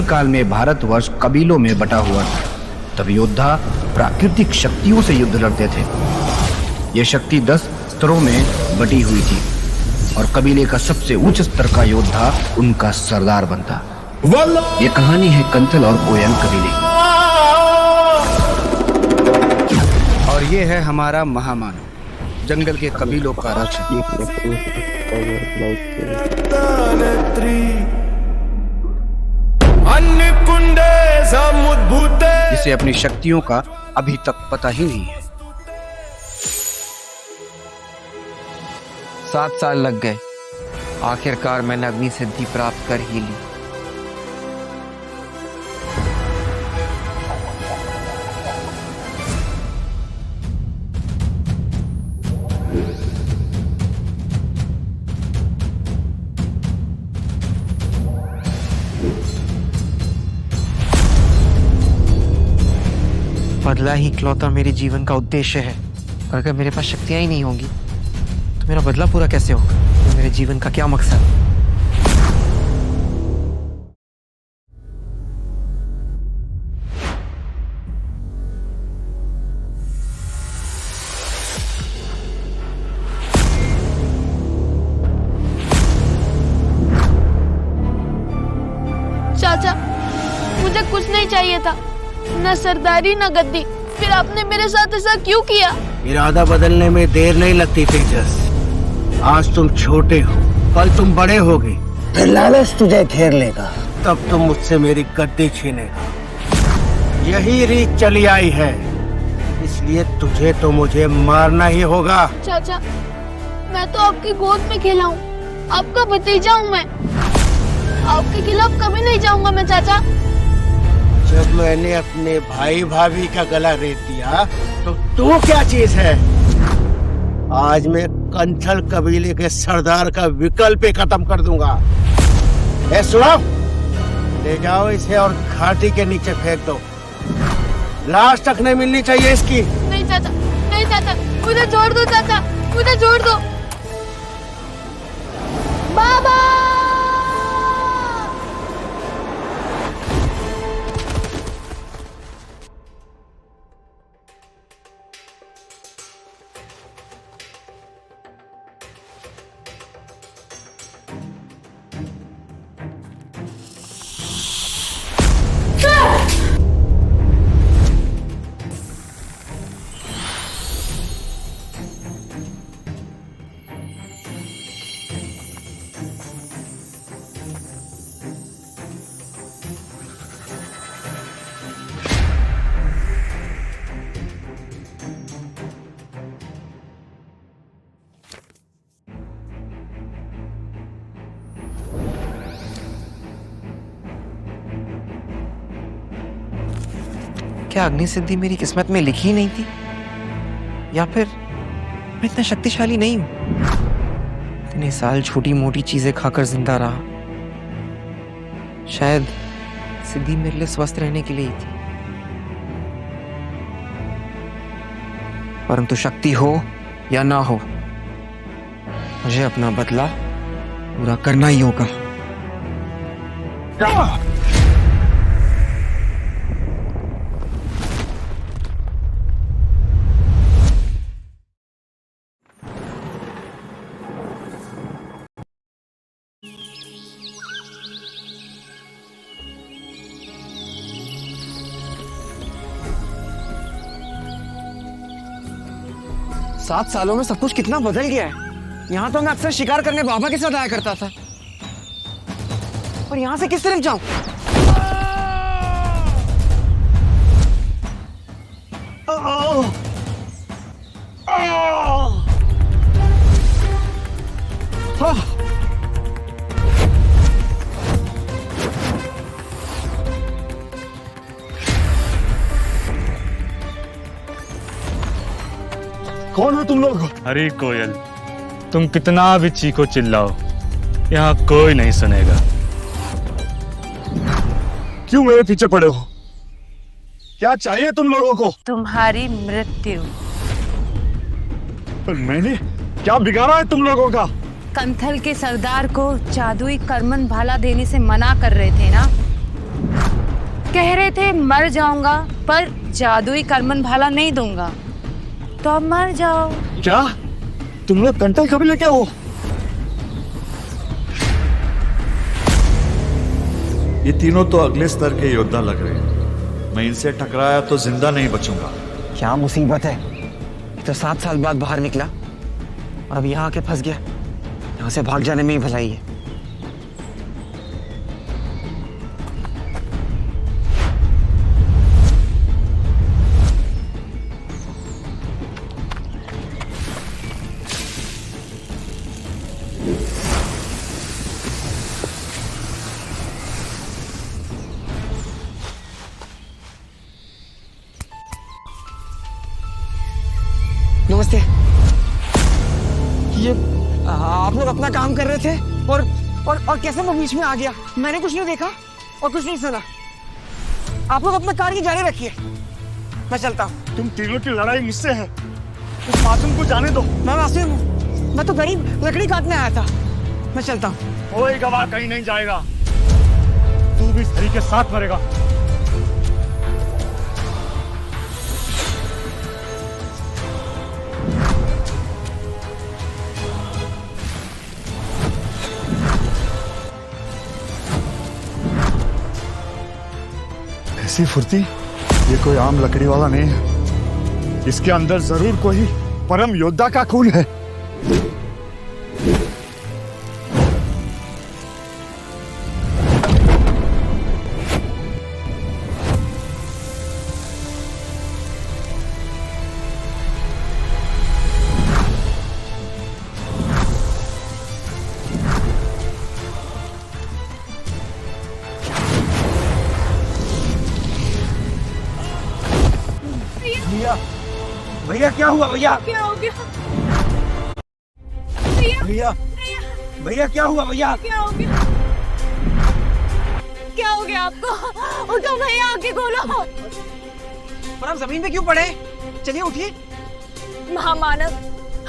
काल में भारतवर्ष कबीलों में बटा हुआ था। तब योद्धा प्राकृतिक शक्तियों से युद्ध लड़ते थे। ये शक्ति 10 स्तरों में बटी हुई थी और कबीले का सबसे उच्च स्तर का योद्धा उनका सरदार बनता। ये कहानी है कंथल और कोयल कबीले। और ये है हमारा महामानव, जंगल के कबीलों का रक्षक, जिसे अपनी शक्तियों का अभी तक पता ही नहीं है। 7 साल लग गए, आखिरकार मैंने अग्नि सिद्धि प्राप्त कर ही ली। बदला ही इकलौता मेरे जीवन का उद्देश्य है। अगर मेरे पास शक्तियां ही नहीं होंगी तो मेरा बदला पूरा कैसे होगा? तो मेरे जीवन का क्या मकसद? चाचा, मुझे कुछ नहीं चाहिए था, न सरदारी न गद्दी, फिर आपने मेरे साथ ऐसा क्यों किया? इरादा बदलने में देर नहीं लगती तेजस। आज तुम छोटे हो, कल तुम बड़े होगे, फिर लालच तुझे घेर लेगा, तब तुम मुझसे मेरी गद्दी छीनेगा। यही रीत चली आई है, इसलिए तुझे तो मुझे मारना ही होगा। चाचा, मैं तो आपकी गोद में खेला हूँ, आपका भतीजा हूँ मैं। आपके खिलाफ कभी नहीं जाऊंगा मैं चाचा। जब मैंने अपने भाई भाभी का गला रेत दिया तो तू क्या चीज है? आज मैं कंथल कबीले के सरदार का विकल्प ही खत्म कर दूंगा। ए सुनो, ले जाओ इसे और घाटी के नीचे फेंक दो। लाश तक नहीं मिलनी चाहिए इसकी। नहीं चाचा, नहीं चाचा, मुझे छोड़ दो चाचा, मुझे छोड़ दो। बाबा! क्या अग्नि सिद्धि मेरी किस्मत में लिखी नहीं थी, या फिर मैं इतना शक्तिशाली नहीं हूं? इतने साल छोटी मोटी चीजें खाकर जिंदा रहा, शायद सिद्धि मेरे लिए स्वस्थ रहने के लिए ही थी। परंतु शक्ति हो या ना हो, मुझे अपना बदला पूरा करना ही होगा। 7 सालों में सब कुछ कितना बदल गया है। यहाँ तो मैं अक्सर शिकार करने बाबा के साथ आया करता था, और यहाँ से किस तरफ जाऊं? कौन हो तुम लोग? अरे कोयल, तुम कितना भी चीखो चिल्लाओ, यहाँ कोई नहीं सुनेगा। क्यों मेरे पीछे पड़े हो? क्या चाहिए तुम लोगों को? तुम्हारी मृत्यु। पर मैंने क्या बिगाड़ा है तुम लोगों का? कंथल के सरदार को जादुई करमन भाला देने से मना कर रहे थे ना, कह रहे थे मर जाऊंगा पर जादुई करमन भाला नहीं दूंगा, तो अब मर जाओ। क्या तुम लोग कंटल कबीले क्या हो? ये तीनों तो अगले स्तर के योद्धा लग रहे हैं। मैं इनसे टकराया तो जिंदा नहीं बचूंगा। क्या मुसीबत है, तो 7 साल बाद बाहर निकला और अब यहाँ आके फंस गया। यहाँ से भाग जाने में ही भलाई है। नमस्ते। ये आप लोग अपना काम कर रहे थे और कैसे मैं बीच में आ गया? मैंने कुछ नहीं देखा और कुछ नहीं सुना। आप लोग अपना कार्य जारी रखिए, मैं चलता हूँ। तुम तीनों की लड़ाई मुझसे है, उस मासूम को जाने दो। मैं मासूम हूँ, मैं तो गरीब लकड़ी काटने आया था। मैं चलता हूँ। कोई गवाह कहीं नहीं जाएगा, तू भी सही के साथ मरेगा। ऐसी फुर्ती ये कोई आम लकड़ी वाला नहीं है, इसके अंदर जरूर कोई परम योद्धा का खून है। भैया क्या हुआ? भैया क्या हो गया? भैया भैया क्या हुआ? भैया क्या हो गया? क्या हो गया आपको? उठो भैया, आके खोलो। पर आप जमीन पे क्यों पड़े? चलिए उठिए। महामानव,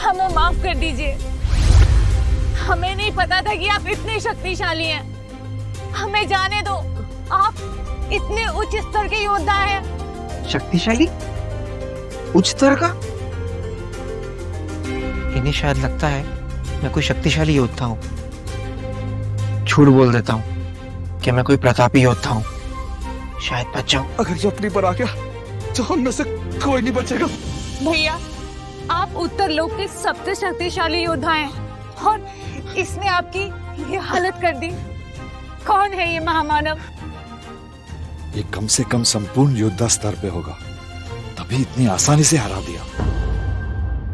हमें माफ कर दीजिए। हमें नहीं पता था कि आप इतने शक्तिशाली हैं। हमें जाने दो, आप इतने उच्च स्तर के योद्धा हैं। शक्तिशाली? उच्च स्तर का? इन्हें शायद लगता है मैं कोई शक्तिशाली योद्धा हूँ। झूठ बोल देता हूँ कि मैं कोई प्रतापी योद्धा हूँ, शायद बच जाऊं। अगर ये अपनी पर आ गया तो हम में से कोई नहीं बचेगा। भैया, आप उत्तर लोक के सबसे शक्तिशाली योद्धा हैं और इसने आपकी ये हालत कर दी। कौन है ये महामानव? ये कम से कम संपूर्ण योद्धा स्तर पे होगा, तभी इतनी आसानी से हरा दिया।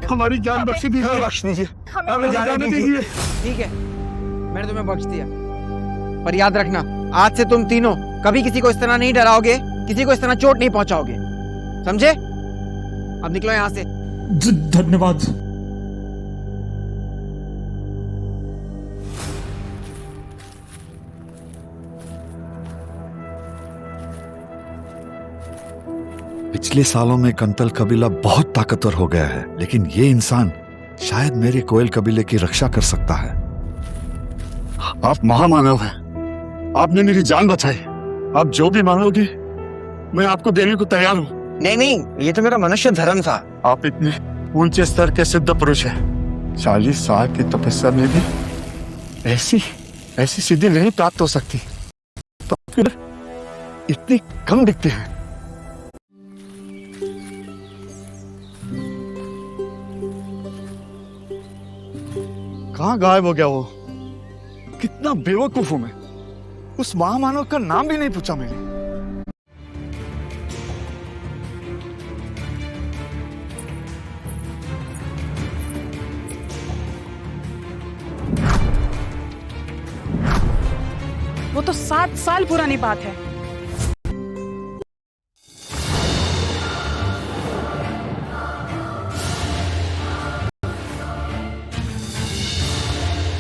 हमारी जान बख्शी दीजिए, बख्श दीजिए, हमें जाने दीजिए। ठीक है, मैंने तुम्हें बख्श दिया, पर याद रखना आज से तुम तीनों कभी किसी को इस तरह नहीं डराओगे, किसी को इस तरह चोट नहीं पहुंचाओगे, समझे? अब निकलो यहाँ से। धन्यवाद। पिछले सालों में कंतल कबीला बहुत ताकतवर हो गया है, लेकिन ये इंसान शायद मेरे कोयल कबीले की रक्षा कर सकता है। आप महामानव हैं, आपने मेरी जान बचाई। आप जो भी मांगोगे मैं आपको देने को तैयार हूँ। नहीं नहीं, ये तो मेरा मनुष्य धर्म था। आप इतने ऊंचे स्तर के सिद्ध पुरुष हैं, 40 साल की तपस्या में भी ऐसी सिद्धि नहीं प्राप्त हो सकती, तो फिर इतनी कम दिखते हैं। कहाँ गायब हो गया वो? कितना बेवकूफ हूं मैं, उस महामानव का नाम भी नहीं पूछा मैंने। वो तो 7 साल पुरानी बात है।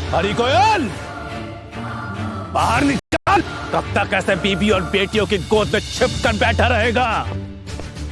हरी कोयल, बाहर निकल। कब तक ऐसे बीबी और बेटियों की गोद में छिप कर बैठा रहेगा?